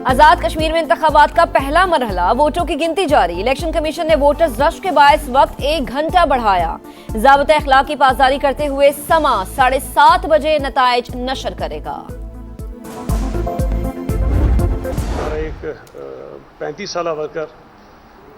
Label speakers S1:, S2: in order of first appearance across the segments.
S1: आजाद कश्मीर में इंतखाबात का पहला मरहला, वोटों की गिनती जारी। इलेक्शन कमीशन ने वोटर्स रश के बायस वक्त 1 घंटा बढ़ाया। ज़ाब्ता अखलाक की पासदारी करते हुए समा 7:30 बजे नताइज नशर करेगा।
S2: हमारा एक 35 साल वर्कर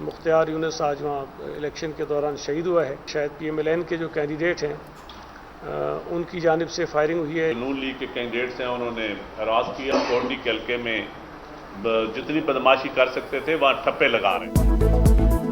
S2: मुख्तियार यूनुस आज वहाँ इलेक्शन के दौरान शहीद हुआ है। शायद PMLN के जो कैंडिडेट हैं उनकी जानिब से फायरिंग हुई है।
S3: नून लीग के कैंडिडेट्स हैं, उन्होंने हरास किया। कोटली के हल्के में जितनी बदमाशी कर सकते थे वहाँ ठप्पे लगा रहे हैं।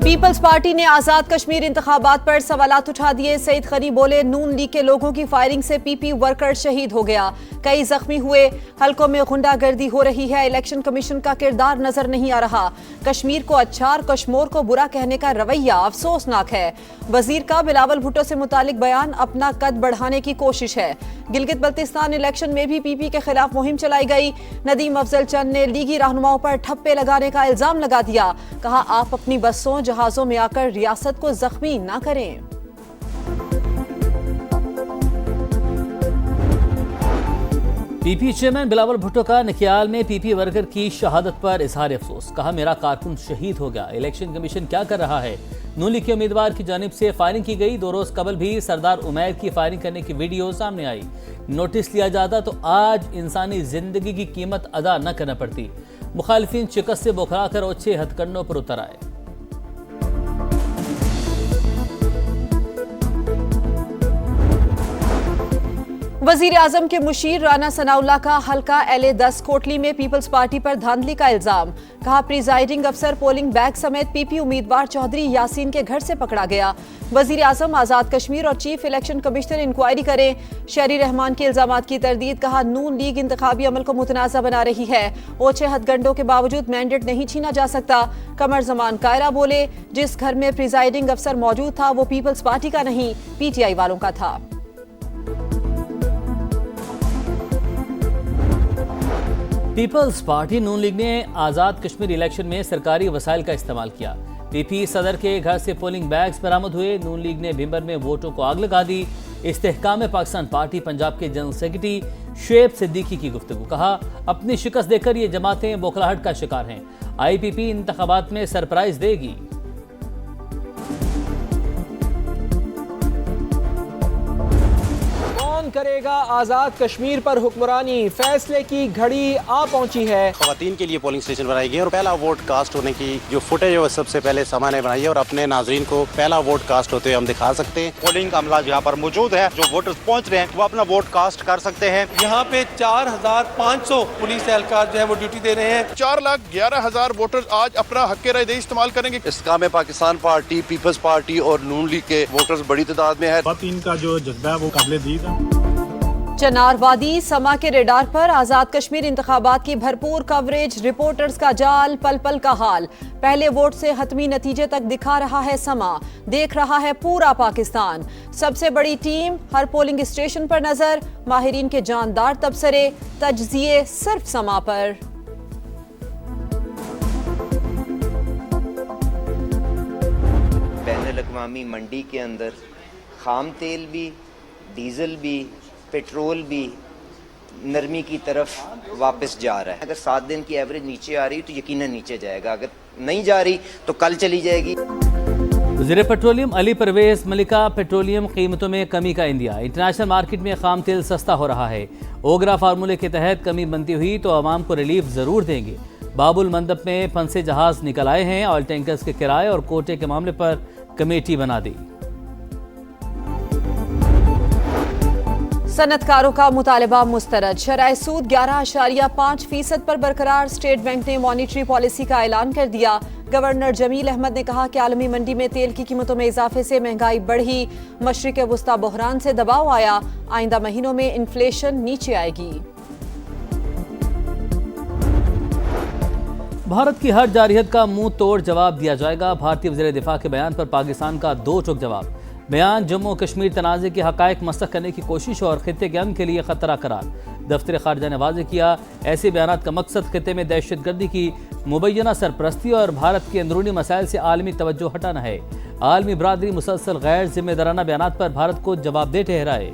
S4: पीपल्स पार्टी ने आजाद कश्मीर इंतखाबात पर सवालात उठा दिए। सईद खनी बोले, नून लीग के लोगों की फायरिंग से PP वर्कर शहीद हो गया, कई जख्मी हुए, हलकों में गुंडागर्दी हो रही है, इलेक्शन कमीशन का किरदार नजर नहीं आ रहा। कश्मीर को अच्छा और कश्मीर को बुरा कहने का रवैया अफसोसनाक है। वजीर का बिलावल भुट्टो से मुतालिक बयान अपना कद बढ़ाने की कोशिश है। गिलगित बल्तिस्तान इलेक्शन में भी PP के खिलाफ मुहिम चलाई गई। नदीम अफजल चंद ने लीगी रहनुमाओं पर ठप्पे लगाने का इल्जाम लगा दिया। कहा, आप अपनी बसों जहाजों में आकर रियासत को जख्मी ना करें।
S5: PP चेयरमैन बिलावल भुट्टो का नकियाल में PP वर्कर की शहादत पर इजहार अफसोस। कहा, मेरा कारकुन शहीद हो गया, इलेक्शन कमीशन क्या कर रहा है। नून लीग के उम्मीदवार की जानिब से फायरिंग की गई। 2 रोज कबल भी सरदार उमैर की फायरिंग करने की वीडियो सामने आई। नोटिस लिया जाता तो आज इंसानी जिंदगी की कीमत अदा न करना पड़ती। मुखालिफिन शिकस्त से बौखला कर ओछे हथकंडों पर उतर आए।
S4: वजीर आजम के मुशीर राना सनाउल्लाह का हल्का LA-10 कोटली में पीपल्स पार्टी पर धांधली का इल्जाम। कहा, प्रिजाइडिंग अफसर पोलिंग बैग समेत PP उम्मीदवार चौधरी यासीन के घर से पकड़ा गया। वजीर आजम आजाद कश्मीर और चीफ इलेक्शन कमिश्नर इंक्वायरी करें। शहरी रहमान के इल्जामात की तरदीद। कहा, नून लीग इंतखाबी अमल को मुतनाज़ा बना रही है, ओछे हथगंडों के बावजूद मैंडेट नहीं छीना जा सकता। कमर जमान कायरा बोले, जिस घर में प्रिजाइडिंग अफसर मौजूद था वो पीपल्स पार्टी का नहीं, PTI वालों का था।
S5: पीपल्स पार्टी नून लीग ने आजाद कश्मीर इलेक्शन में सरकारी वसाइल का इस्तेमाल किया। PP सदर के घर से पोलिंग बैग्स बरामद हुए। नून लीग ने भिंबर में वोटों को आग लगा दी। इस्तेहकाम पाकिस्तान पार्टी पंजाब के जनरल सेक्रेटरी शुएब सिद्दीकी की गुफ्तगू। कहा, अपनी शिकस्त देकर ये जमातें बौखलाहट का शिकार हैं। IPP इंतखाबात में सरप्राइज देगी।
S6: करेगा आजाद कश्मीर पर हुक्मरानी, फैसले की घड़ी आ पहुंची है।
S7: खवातीन के लिए पोलिंग स्टेशन बनाई गई और पहला वोट कास्ट होने की जो फुटेज है वो सबसे पहले समा ने बनाई है और अपने नाजरीन को पहला वोट कास्ट होते हुए हम दिखा सकते हैं।
S8: पोलिंग अमला यहाँ पर मौजूद है, जो वोटर्स पहुँच रहे हैं वो अपना वोट कास्ट कर सकते हैं।
S6: यहाँ पे 4500 पुलिस एहलकार जो है वो ड्यूटी दे रहे हैं।
S9: 4,11,000 वोटर्स आज अपना हक राय इस्तेमाल करेंगे।
S8: इस्तेहकाम पाकिस्तान पार्टी, पीपल्स पार्टी और नून लीग के वोटर्स बड़ी तादाद में है।
S9: खवातीन का जो जज्बा है वो काबिल-ए-दीद है।
S4: चनारवादी समा के रेडार पर आजाद कश्मीर इंतखाबात की भरपूर कवरेज। रिपोर्टर्स का जाल, पल पल का हाल। पहले वोट से हतमी नतीजे तक दिखा रहा है समा, देख रहा है पूरा पाकिस्तान। सबसे बड़ी टीम, हर पोलिंग स्टेशन पर नजर। माहिरीन के जानदार तबसरे, तज्जिए सिर्फ समा पर।
S10: बैनुल-अक़वामी मंडी के अंदर खाम तेल भी, डीजल भी, पेट्रोल भी नरमी की तरफ वापस जा रहा है। अगर 7 दिन की एवरेज नीचे आ रही तो यकीनन नीचे जाएगा, अगर नहीं जा रही तो कल चली जाएगी।
S5: वज़ीर पेट्रोलियम अली परवेज मलिका, पेट्रोलियम कीमतों में कमी का इंदिया। इंटरनेशनल मार्केट में खाम तेल सस्ता हो रहा है। ओगरा फार्मूले के तहत कमी बनती हुई तो आवाम को रिलीफ जरूर देंगे। बाबुल मंदब में फंसे जहाज निकल आए हैं। ऑयल टैंकर्स के किराए और कोटे के मामले पर कमेटी बना दी।
S4: सनतकारों का मुतालबा मुस्तरद। शरह सूद 11.5% पर बरकरार। स्टेट बैंक ने मॉनिटरी पॉलिसी का ऐलान कर दिया। गवर्नर जमील अहमद ने कहा कि आलमी मंडी में तेल की कीमतों में इजाफे से महंगाई बढ़ी। मशरिक वुस्ता बहरान से दबाव आया। आइंदा महीनों में इन्फ्लेशन नीचे आएगी।
S5: भारत की हर जारहियत का मुंह तोड़ जवाब दिया जाएगा। भारतीय वज़ीर दिफा के बयान पर पाकिस्तान का दो टूक जवाब। बयान जम्मू कश्मीर तनाज़े के हक़ाइक़ मसख़ करने की कोशिश और ख़ित्ते के अमन के लिए ख़तरा करार। दफ्तर ख़ारजा ने वाज़ेह किया, ऐसे बयानात का मकसद ख़ित्ते में दहशतगर्दी की मुबैना सरपरस्ती और भारत के अंदरूनी मसाइल से आलमी तवज्जो हटाना है। आलमी बरादरी मुसलसल गैर जिम्मेदाराना बयानात पर भारत को जवाबदेह ठहराए।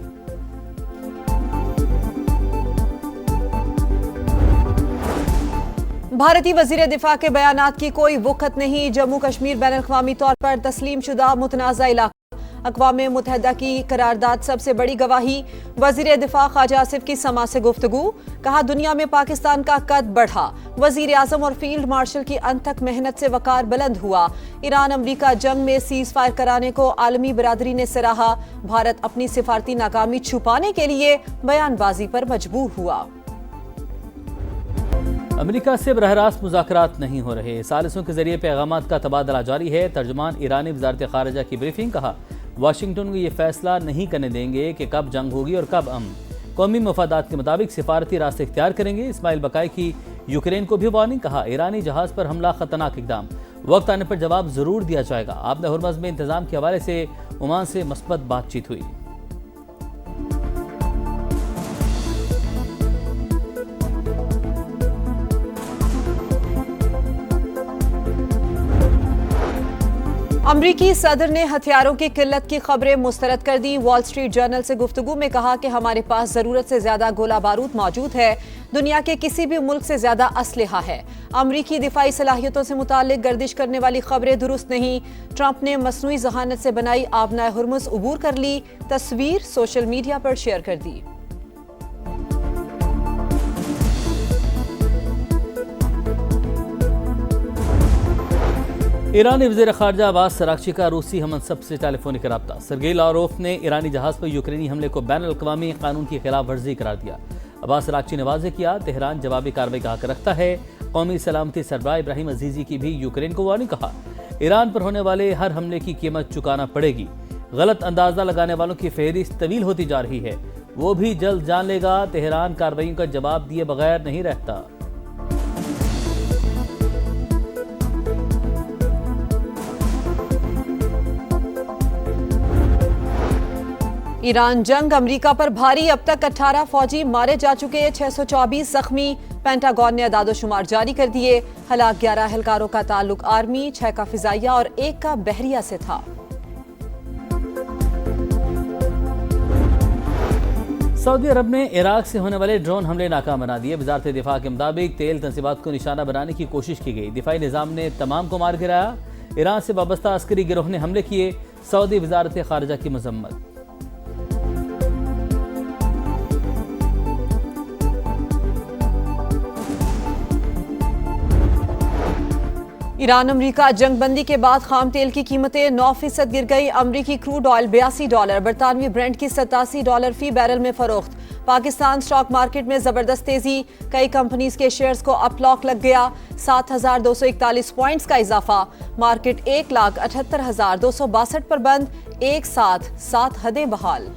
S4: भारतीय वजीर दिफा के बयानात की कोई वक़्त नहीं। जम्मू कश्मीर बैनुल-अक़वामी तौर पर तस्लीम शुदा मुतनाज़ा इलाका। अक़वाम मुत्तहिदा की करारदाद सबसे बड़ी गवाही। वजीर दिफा ख्वाजा आसिफ की समा से गुफ्तगू। कहा दुनिया में पाकिस्तान का कद बढ़ा। वजीर आज़म और फील्ड मार्शल की अंत तक मेहनत से वकार बुलंद हुआ। ईरान अमरीका जंग में सीज फायर कराने को आलमी बरादरी ने सराहा। भारत अपनी सिफारती नाकामी छुपाने के लिए बयानबाजी पर मजबूर हुआ।
S5: अमेरिका से बरह रास्त मुज़ाकरात नहीं हो रहे। सालिसों के जरिए पैगामात का तबादला जारी है। तर्जुमान ईरानी वज़ारत ख़ारिजा की ब्रीफिंग। कहा वाशिंगटन को ये फैसला नहीं करने देंगे कि कब जंग होगी और कब अमन। कौमी मफादात के मुताबिक सिफारती रास्ते इख्तियार करेंगे। इस्माइल बकाई की यूक्रेन को भी वार्निंग। कहा ईरानी जहाज़ पर हमला खतरनाक इकदाम, वक्त आने पर जवाब ज़रूर दिया जाएगा। आपने हुर्मज़ में इंतजाम के हवाले से ओमान से मस्बत बातचीत हुई।
S4: अमरीकी सदर ने हथियारों की किल्लत की खबरें मुस्तरद कर दी। वॉल स्ट्रीट जर्नल से गुफ्तगू में कहा कि हमारे पास ज़रूरत से ज़्यादा गोला बारूद मौजूद है। दुनिया के किसी भी मुल्क से ज़्यादा असलहा है। अमरीकी दिफाई सलाहियतों से मुतालिक गर्दिश करने वाली खबरें दुरुस्त नहीं। ट्रंप ने मसनूई जहानत से बनाई आबनाए हुर्मुज़ अबूर कर ली। तस्वीर सोशल मीडिया पर शेयर कर दी।
S5: ईरानी वज़ीर ख़ारिजा अब्बास सरागची का रूसी हमनसब से टेलीफोनिक रब्ता। सरगेई लारोफ ने ईरानी जहाज़ पर यूक्रेनी हमले को बैनुल-अक़वामी कानून की खिलाफ वर्जी करार दिया। अब्बास सरागची ने वाज़ेह किया तेहरान जवाबी कार्रवाई का हक रखता है। कौमी सलामती सरबराह इब्राहिम अजीज़ी की भी यूक्रेन को वार्निंग। कहा ईरान पर होने वाले हर हमले की कीमत चुकाना पड़ेगी। गलत अंदाज़ा लगाने वालों की फहरिस्त तवील होती जा रही है। वो भी जल्द जान लेगा तेहरान कार्रवाइयों का जवाब दिए बगैर नहीं रहता।
S4: ईरान जंग अमरीका पर भारी। अब तक 18 फौजी मारे जा चुके, 624 जख्मी। पेंटागन ने अदादोशुमार जारी कर दिए। हलाक 11 एहलकारों का ताल्लुक आर्मी, 6 का फिजाइया और 1 का बहरिया से था।
S5: सऊदी अरब ने इराक से होने वाले ड्रोन हमले नाकाम बना दिए। वजारत दिफा के मुताबिक तेल तंसीबात को निशाना बनाने की कोशिश की गई। दिफाई निज़ाम ने तमाम को मार गिराया। ईरान से वाबस्ता अस्करी गिरोह ने हमले किए। सऊदी वजारत खारिजा की मजम्मत।
S4: ईरान अमरीका जंगबंदी के बाद खाम तेल की कीमतें 9% गिर गई। अमरीकी क्रूड ऑयल $82, बरतानवी ब्रेंट की $87 फी बैरल में फरोख्त। पाकिस्तान स्टॉक मार्केट में जबरदस्त तेजी। कई कंपनीज के शेयर्स को अपलॉक लग गया। 7,241 पॉइंट्स का इजाफा। मार्केट 1,78,262 पर बंद। एक साथ 7 हदें बहाल।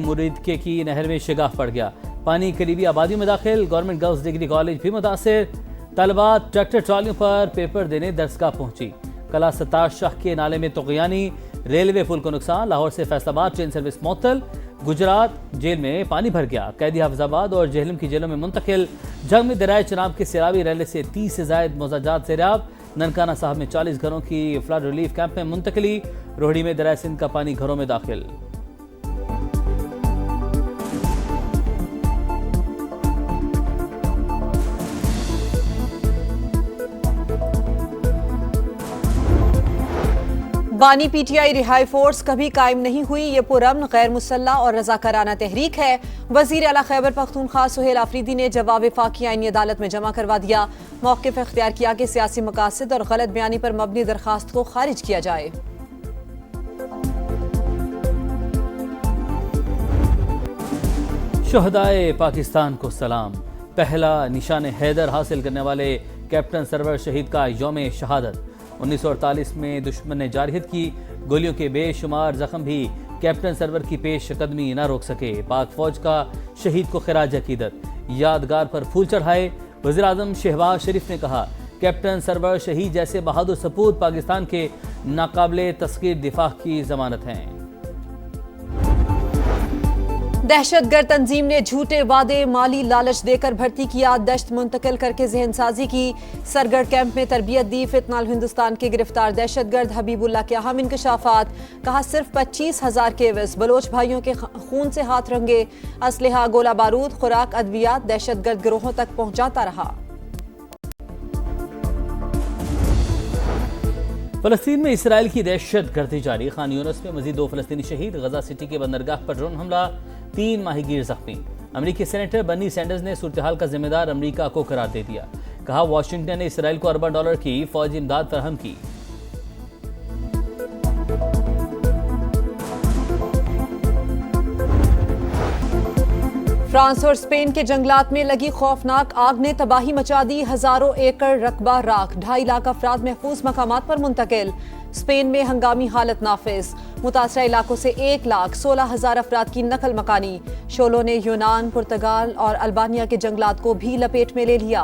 S5: मुरीदके की नहर में शिगाफ पड़ गया। पानी करीबी आबादियों में दाखिल। गवर्नमेंट गर्ल्स डिग्री कॉलेज भी मुतासिर। तलबात ट्रैक्टर ट्रॉलियों पर पेपर देने दरसगाह पहुंची। कला सत्तार शाह के नाले में तुग़यानी। रेलवे पुल को नुकसान। लाहौर से फैसलाबाद ट्रेन सर्विस मुअत्तल। गुजरात जेल में पानी भर गया। कैदी हाफिजाबाद और जेहलम की जेलों में मुंतकिल। जंग में दरियाए चनाब के सैलाबी रैले से 30 से ज़ायद मोजाजात सैराब। ननकाना साहब में 40 घरों की फ्लड रिलीफ कैंप में मुंतकली। रोहड़ी में दरियाए सिंध का पानी घरों में दाखिल।
S4: बानी पीटीआई रिहाई फोर्स कभी कायम नहीं हुई। ये पुरअमन, गैर मुसल्ला और रजाकाराना तहरीक है। वजीर आला खैबर पख्तूनख्वा सुहेल आफरीदी ने जवाब वफाकी आईनी अदालत में जमा करवा दिया। मौक़िफ़ इख्तियार किया कि सियासी मकासद और गलत बयानी पर मबनी दरखास्त को खारिज किया जाए।
S5: शहदाए पाकिस्तान को सलाम। पहला निशान हैदर हासिल करने वाले कैप्टन सरवर शहीद का यौम शहादत। 1948 में दुश्मन ने जारहियत की। गोलियों के बेशुमार जख्म भी कैप्टन सरवर की पेश कदमी न रोक सके। पाक फौज का शहीद को खिराज अकीदत। यादगार पर फूल चढ़ाए। वज़ीर आज़म शहबाज शरीफ ने कहा कैप्टन सरवर शहीद जैसे बहादुर सपूत पाकिस्तान के नाकाबिले तस्खीर दिफा की जमानत हैं।
S4: दहशतगर्द तंजीम ने झूठे वादे माली लालच देकर भर्ती किया, दश्त मुंतकिल करके जहनसाजी की। सरगढ़ कैंप में तरबियत दी। फितनाल हिंदुस्तान के गिरफ्तार दहशतगर्द हबीबुल्लाह के अहम इंकशाफात। कहा सिर्फ 25,000 केविस बलोच भाइयों के खून से हाथ रंगे। असलहा, गोला बारूद, खुराक, अद्वियात दहशतगर्द गिरोहों तक पहुंचाता रहा।
S5: फलस्तीन में इसराइल की दहशत गर्दी जारी। खान यूनिस में मजीद 2 फलस्तीनी शहीद। गजा सिटी के बंदरगाह पर ड्रोन हमला, 3 माहीगीर जख्मी। अमरीकी सेनेटर बर्नी सैंडर्स ने सूरत-ए-हाल का जिम्मेदार अमरीका को करार दे दिया। कहा वाशिंगटन ने इसराइल को अरबों डॉलर की फौजी इमदाद फराहम की।
S4: फ्रांस और स्पेन के जंगलात में लगी खौफनाक आग ने तबाही मचा दी। हजारों एकड़ रकबा राख, 2.5 लाख अफराद महफूज मकामात पर मुंतकिल। स्पेन में हंगामी हालत नाफिज। मुतासरा इलाकों से 1,16,000 अफराद की नकल मकानी। शोलों ने यूनान, पुर्तगाल और अल्बानिया के जंगलात को भी लपेट में ले लिया।